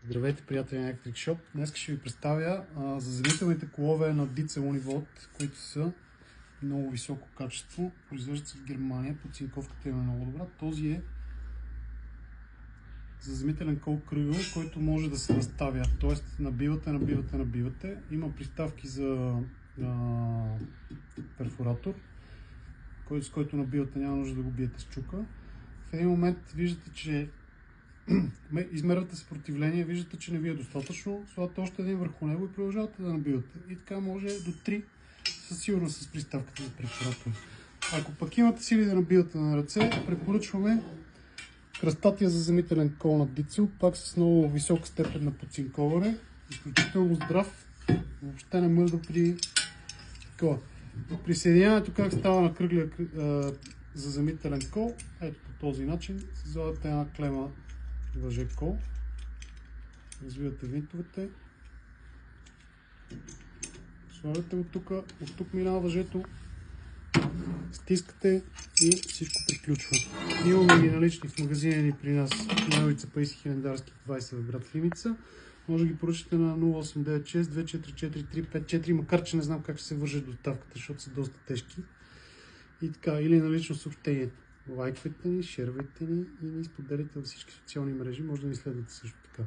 Здравейте, приятели на Electric Shop. Днес ще ви представя заземителните колове на Dietzel Univolt, които са много високо качество. Произвеждат се в Германия, подцинковката им е много добра. Този е заземителен кол кръгъл, който може да се наставя. Т.е. набивате. Има приставки за перфоратор, с който набивате, няма нужда да го биете с чука. В един момент виждате, че измервате съпротивление, виждате, че не ви е достатъчно, слагате още един върху него и продължавате да набивате. И така може до 3 със сигурност с приставката за перфоратор. Ако пък имате сили да набивате на ръце, препоръчваме кръстатия заземителен кол на Dietzel, пак с много висока степен на подцинковане, изключително здрав, въобще не мърда при такова. Присъединяването как става на кръглия заземителен кол, ето по този начин, слагате една клема въже кол, развивате винтовете, слагате от тук минава въжето, стискате и всичко приключва. Имаме ги налични в магазина ни при нас на улица Паисий Хилендарски 20 в град Сливница. Може да ги поръчате на 0896 244 354, макар че не знам как ще се върже доставката, защото са доста тежки. И така, или на лично съобщението. Лайквайте ни, шервайте ни и ни споделите във всички социални мрежи. Може да ни следвате също така.